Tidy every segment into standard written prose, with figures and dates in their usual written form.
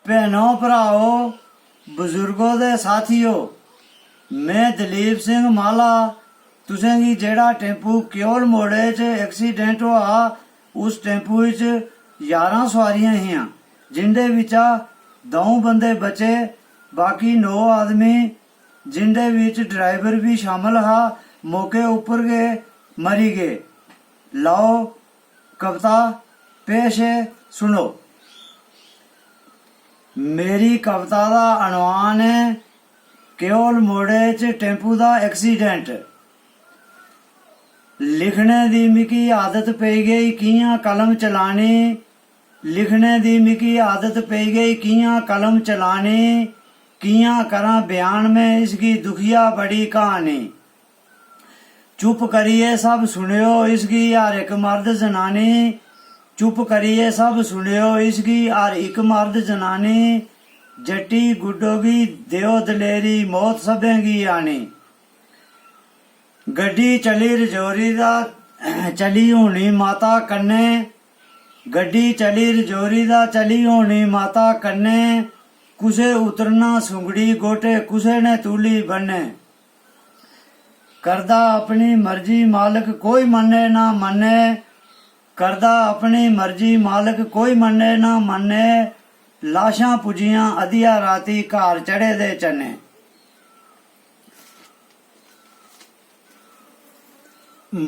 ਭੈਣੋ ਭਰਾਓ ਬਜ਼ੁਰਗੋ ਦੇ ਸਾਥੀਓ, मैं दलीप सिंह माला तुसें गी जेड़ा टेंपू क्योल मोड़े च एक्सीडेंट होआ उस टेंपू च 11 सवारियां हियां जिंदे विचा 2 बंदे बचे, बाकी 9 आदमी जिंदे विच ड्राइवर भी शामिल हा मौके उपर गए मरी गए। लाओ कविता पेश है, सुनो। मेरी कविता दा अनवान है क्योल मोड़े च टेंपू दा एक्सीडेंट। लिखने दी मिकी आदत पई गई कियां कलम चलानी, लिखने दी मिकी आदत पई गई कियां कलम चलानी, कियां करां बयान में इसकी दुखिया बड़ी कहानी। चुप करिए सब सुनियो इसकी हर एक मर्द जनानी, चुप करिए सब सुनियो इसकी हर एक मर्द जनानी। जट्टी गुड्डोगी देओ दलेरी मौत सभेंगी आनी। गड्डी चली रजौरी दा चली होनी माता कन्ने, गड्डी चली रजौरी दा चली होनी माता कन्ने। कुसे उतरना सुंगड़ी गोटे कुसे ने तूली बन्ने। करदा अपनी मर्जी मालिक कोई मन्ने ना मन्ने, करदा अपनी मर्जी मालिक कोई मन्ने ना मन्ने। लाशां पुजियां अधिया राती घर चढ़े दे चन्ने।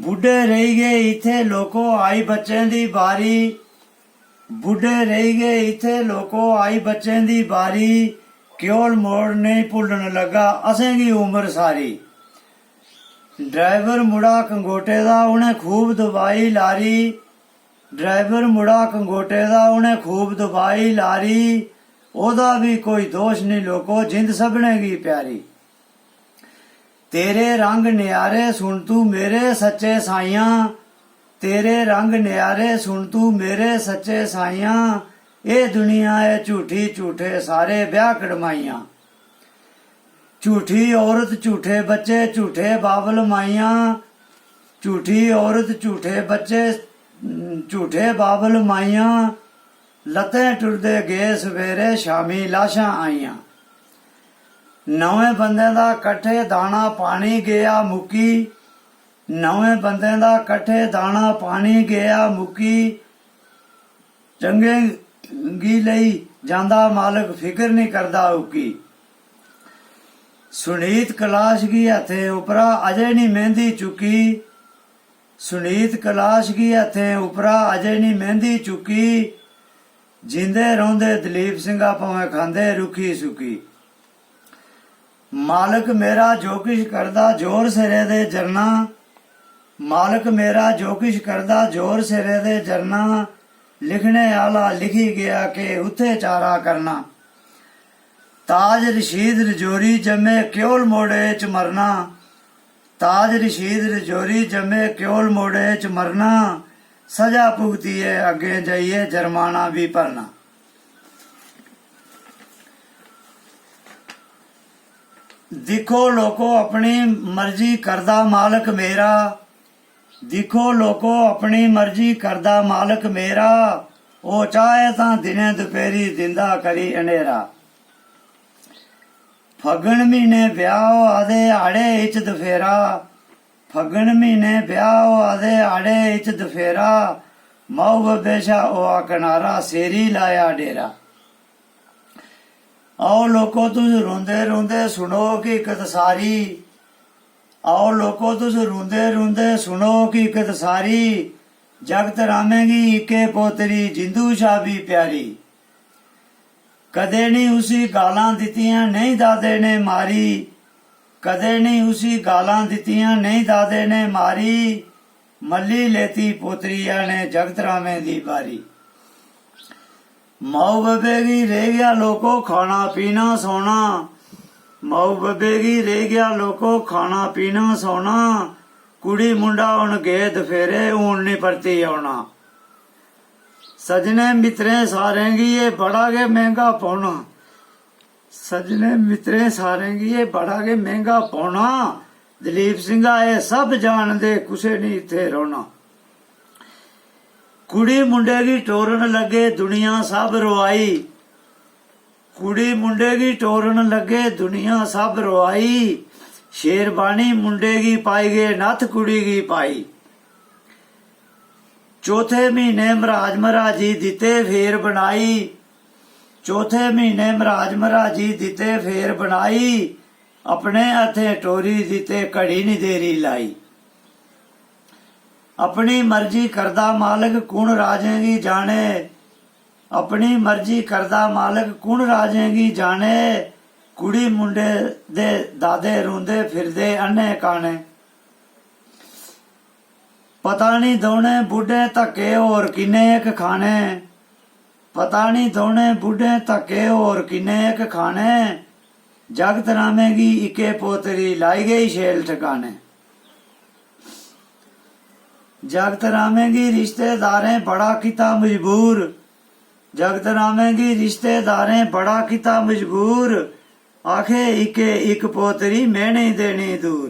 बुढ़े रही गए इथे लोको आई बच्चें दी बारी, बुढ़े रही गए इथे लोको आई बच्चें दी बारी। क्योल मोड़ नहीं भुल्लन लगा असेंगी उम्र सारी। ड्राइवर मुड़ा कंगोटे दा उन्हें खूब दबाई लारी, ड्राइवर मुड़ा कंगोटे दा उन्हें खूब दबाई लारी। ओदा भी कोई दोष नहीं लोको जिंद सबने गी प्यारी। तेरे रंग न्यारे सुन तू मेरे सच्चे साइयां, तेरे रंग न्यारे सुन तू मेरे सच्चे साइयां। ए दुनिया है झूठी झूठे सारे ब्याह कड़माइयां। झूठी औरत झूठे बच्चे झूठे बाबल माइयां, झूठी औरत झूठे बच्चे झूठे बाबल माइयां। लतें टुरदे गए सवेरे शामी लाशां आईयां। नवे बंदे दा कट्ठे दाना पानी गया मुक्की, नवे बंदे दा कट्ठे दाना पानी गया मुक्की। चंगी लई जांदा मालिक फिक्र नहीं करदा उकी। सुनीत कलाश की हथे उपरा अजे नहीं मेहंदी चुकी, सुनीत कलाश की हथे उपरा अजे नहीं मेहंदी चुकी। जिंदे रोंदे दलीप सिंघा भावें खांदे रुखी सुकी। मालिक मेरा जो किश करदा जोर सिरे दे जरना, मालिक मेरा जो किश करदा जोर सिरे दे जरना। लिखने आला लिखी गया के उथे चारा करना। ताज रशीद रजौरी जमे क्योल मोड़े च मरना, ताज रशीद रजौरी जमे क्योल मोड़े च मरना। सजा भुगती है अगे जाइए जुर्माना भी भरना। दिखो लोको अपनी मर्जी करदा मालिक मेरा, दिखो लोको अपनी मर्जी करदा मालिक मेरा। ओ चाहे तां दिने दुपहरी दिंदा करी अनेरा। फगन महीने ब्याह आदे आड़े इच दफेरा, फगन महीने ब्याह आदे आड़े इच दफेरा। माऊ बबेशा ओआ किनारा सेरी लाया डेरा। आओ लोको तुस रोंदे रोंदे सुनो हकीकत सारी, आओ लोको तुस रोंदे रोंदे सुनो हकीकत सारी। जगत रामेगी इके पोतरी जिंदू शाह भी प्यारी। कदे नहीं उसी गालां दित्तियां नहीं दादे ने मारी, कदे नहीं उसी गालां दित्तियां नहीं दादे ने मारी। मल्ली लेती पोतरिया ने जगत रामे दी बारी। माऊ बब्बे की रह गया लोको खाना पीना सोना, माऊ बब्बे की रह गया लोको खाना पीना सोना। कुड़ी मुंडा हुण गए दफेरे हूण नहीं परती आउणा। सजने मित्रें सारें गी ये बड़ा गै महंगा पौना, सजने मित्रें सारें गी ये बड़ा गै महंगा पौना। दलीप सिंघा ये सब जानदे कुसे नहीं इत्थे रोना। कुड़ी मुंडे की टोरन लगे दुनिया सब रोआई, ਕੁੜੀ ਮੁੰਡੇ ਕੀ ਟੋਰਨ ਲੱਗੇ ਦੁਨੀਆ ਸਭ ਰਵਾਈ, ਸ਼ੇਰਬਾਨੀ ਮੁੰਡੇ ਕੀ ਪਾਈ ਗਏ ਨੱਥ ਕੁੜੀ ਕੀ ਪਾਈ। ਚੌਥੇ ਮਹੀਨੇ ਮਹਾਰਾਜ ਦਿੱਤੇ ਫੇਰ ਬਣਾਈ, ਚੌਥੇ ਮਹੀਨੇ ਮਹਾਰਾਜ ਦਿੱਤੇ ਫੇਰ ਬਣਾਈ, ਆਪਣੇ ਹੱਥੇ ਟੋਰੀ ਦਿੱਤੇ ਘੜੀ ਨੀ ਦੇਰੀ ਲਾਈ। ਆਪਣੀ ਮਰਜ਼ੀ ਕਰਦਾ ਮਾਲਕ ਕੁਣ ਰਾਜੇਗੀ ਜਾਣੇ, ਆਪਣੀ ਮਰਜ਼ੀ ਕਰਦਾ ਮਾਲਕ ਕੁਣ ਰਾਜੇਗੀ ਜਾਣੇ, ਕੁੜੀ ਮੁੰਡੇ ਦੇ ਦਾਦੇ ਰੋਂਦੇ ਫਿਰਦੇ ਅੰਨੇ ਕਾਣੇ। ਪਤਾ ਨਹੀਂ ਦੋਨੇ ਬੁੱਢੇ ਧੱਕੇ ਹੋਰ ਕਿੰਨੇ ਇੱਕ ਖਾਣੇ, ਪਤਾ ਨਹੀਂ ਦੋਨੇ ਬੁੱਢੇ ਧੱਕੇ ਹੋਰ ਕਿੰਨੇ ਇੱਕ ਖਾਣੇ, ਜਗਤ ਰਾਮੇਗੀ ਇਕੇ ਪੋਤਰੀ लाई गई शेल ठिकाने। जगत रामेगी रिश्तेदारें बड़ा किता मजबूर, जगत रामेगी रिश्तेदारें बड़ा किता मजबूर, आखे इके एक पोतरी मैं नहीं देनी दूर।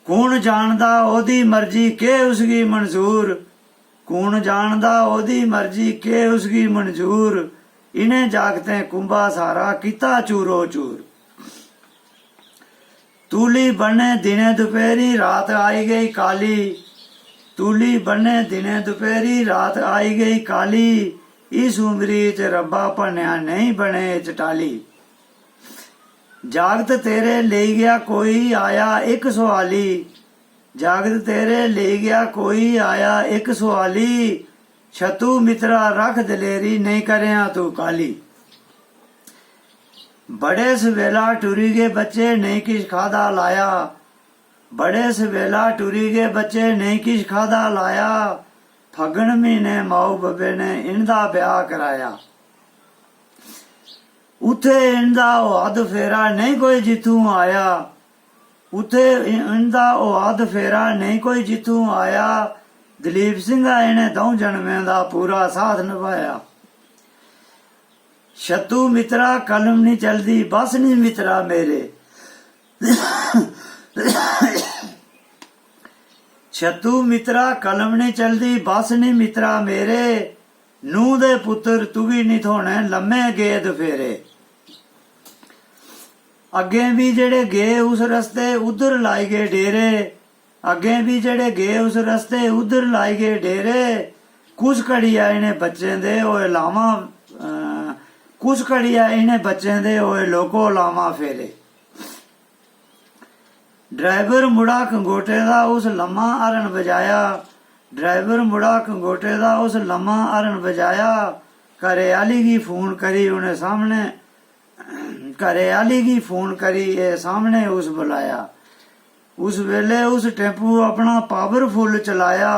कौन जानदा ओदी मर्जी के उसकी मंजूर, कौन जानदा ओदी मर्जी के उसकी मंजूर, इन्हें जागते कुंभा सारा किता चूरो चूर। तूली बने दिने दोपहरी रात आई गई काली, तूली बने दिने दोपहरी रात आई गई काली, इस उमरी च रब्बा भन्या नहीं बने चटाली। जागत तेरे ले गया कोई आया एक सवाली, जागत तेरे ले गया कोई आया एक सवाली, छतू मित्रा रख दलेरी नहीं करया तू काली। बड़े सवेला टुरी के बच्चे नहीं किश खादा लाया, बड़े सवेला टुरी के बच्चे नहीं किश खादा लाया, फगन महीने माऊ बब्बे ने इनदा ब्याह कराया। उथे इनदा ओहद फेरा नहीं कोई जिथू आया, उथे इनदा ओहद फेरा नहीं कोई जिथू आया, दलीप सिंह इन्हें दो जन्में का पूरा साथ निभाया। शतू मित्रा कलम नहीं चलती बस नहीं मित्रा मेरे, शतू मित्रा कलम नहीं चलती बस नहीं मित्रा मेरे, नूह दे पुत्र तुगी नहीं थोने लम्मे गेद फेरे। अगे भी जेड़े गए उस रस्ते उधर लाई गए डेरे, अगे भी जेड़े गए उस रस्ते उधर लाई गए डेरे, कुछ घड़िया इन्हें बच्चे दे होए लावा, कुछ घड़िया इन्हें बच्चे दे होए लोगो लावा फेरे। ड्राइवर मुड़ा कंगोटे दा उस लम्मा हरन बजाया, ड्राइवर मुड़ा कंगोटे दा उस लम्मा हरन बजाया, घरे आली की फोन करी उन्हें सामने, घरे आली की फोन करी ये सामने उस बुलाया। उस वेले उस टेम्पू अपना पावरफुल चलाया,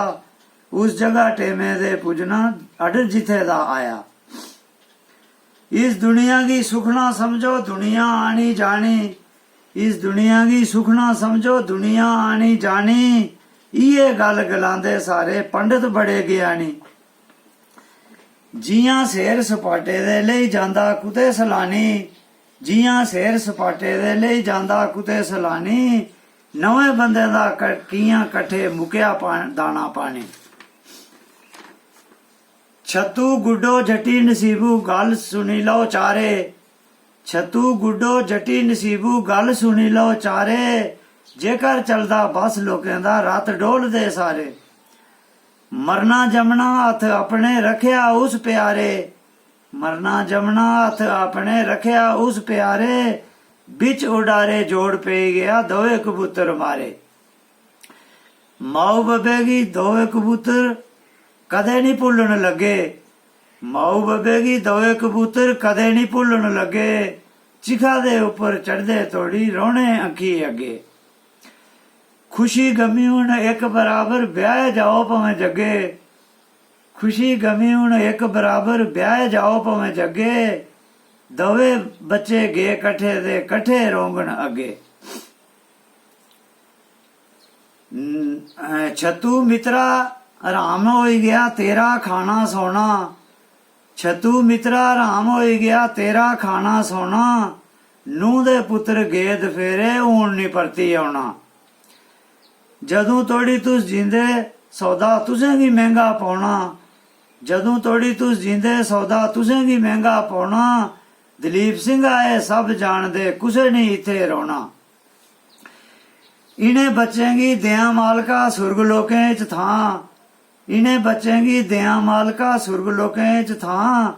उस जगह टेमे दे पुजना अडर जिथे दा आया। इस दुनिया की सुखना समझो दुनिया आनी जानी, इस दुनिया की सुखना समझो दुनिया आनी जानी, ये गल गलांदे सारे पंडित बड़े ज्ञानी। जियां सेर सपाटे दे ले जांदा कुते सलानी, जियां सेर सपाटे दे ले जांदा कुते सलानी, नवे बंदे दा कियां कट्ठे मुकिया दाना पानी। छतू गुड्डो जटी नसीबू गल सुनी लो चारे, छतू गुड्डो जटी नसीबू गल सुनी लो चारे, जेकर चलदा बस लोकें दा रत डोल दे सारे। मरना जमना हथ अपने रखिया उस प्यारे, मरना जमना हथ अपने रखिया उस प्यारे, बिच उडारे जोड़ पे गया दोवे कबूतर मारे। माऊ बब्बे की दोवे कबूतर कदे नहीं भुलन लगे, माऊ बब्बे की दोवे कबूतर कदे नहीं भुलन लगे, चिखा दे उपर चढ़दे तोड़ी रोने अखी अगे। खुशी गमी हुण एक बराबर ब्याह जाओ भावें जगे, खुशी गमी हुण एक बराबर ब्याह जाओ भावें जगे, दोवे बच्चे गए कट्ठे दे कट्ठे रोंगण अगे। छतू मित्रा आराम हो गया तेरा खाना सोना, छतू मित्रा आराम हो गया तेरा खाना सोना, नूह दे पुत्र गेद फेरे हूण नहीं परती आउणा। जदों तोड़ी तुस जिंदे सौदा तुसें गी महंगा पाउणा, जदू तोड़ी तुस जिंदे सौदा तुसें गी महंगा पौना। दलीप सिंह आए सब जानदे कुसे नहीं इत्थे रोना। इन्हें बच्चें गी देयां मालका सुर्ग लोकें च थां। इन्हें बच्चें गी देयां मालका सुर्ग लोकें च थां।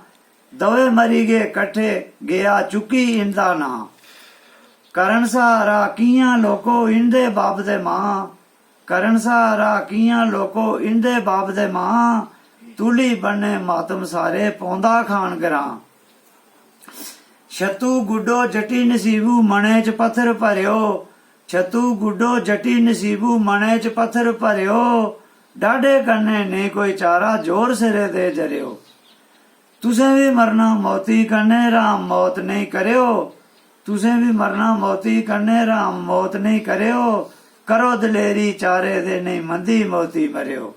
दवे मरी गए कट्ठे गया चुकी इंदा नां। करन सहारा कियां लोको इंदे बाप दे मां। करन सहारा कियां लोको इंदे बाप दे मां। तुली बन्ने मातम सारे पौंदा खान ग्रां। छतू गुड्डो जटी नसीबू मने च पत्थर भरियो। छतू गुड्डो जटी नसीबू मने च पत्थर भरियो। डाढे कन्ने नहीं कोई चारा जोर सिरे दे जरियो। तुसें भी मरना मौती कन्ने राम मौत नहीं करियो। तुसें भी मरना मौती कन्ने राम मौत नहीं करियो। करो दलेरी चारे दे नहीं मंदी मौती मरियो।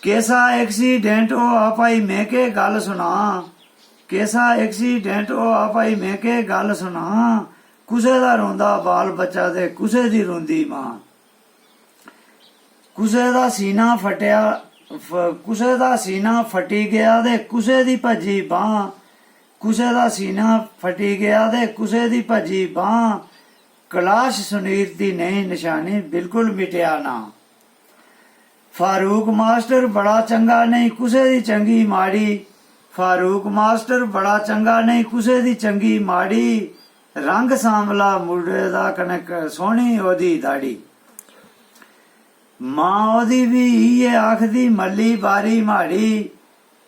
कैसा एक्सीडेंट ओ आपाई मैं के गल सुना। कैसा एक्सीडेंट ओ आपाई मैं के गल सुना। कुसे दा रोंदा बाल बच्चा दे कुसे दी रोंदी मां। कुसे दा सीना फटिया कुसे दा सीना फटी गया दे कुसे दी भजी बां। कुसे दा सीना फटी गया दे कुसे दी भजी बां। कलाश सुनीर दी नहीं निशानी बिल्कुल मिटिया ना। फारूक मास्टर बड़ा चंगा नहीं कुसे दी चंगी माड़ी। फारूक मास्टर बड़ा चंगा नहीं कुसे दी चंगी माड़ी। रंग सांवला मुंडे दा कनक सोहनी ओदी दाड़ी। मां ओदी भी इये आखदी मल्ली बारी माड़ी।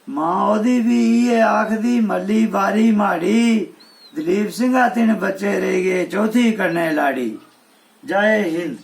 मां ओदी भी इये आखदी मल्ली बारी माड़ी। दलीप सिंह 3 बच्चे रह गए चौथी कन्ने लाड़ी। जय हिंद।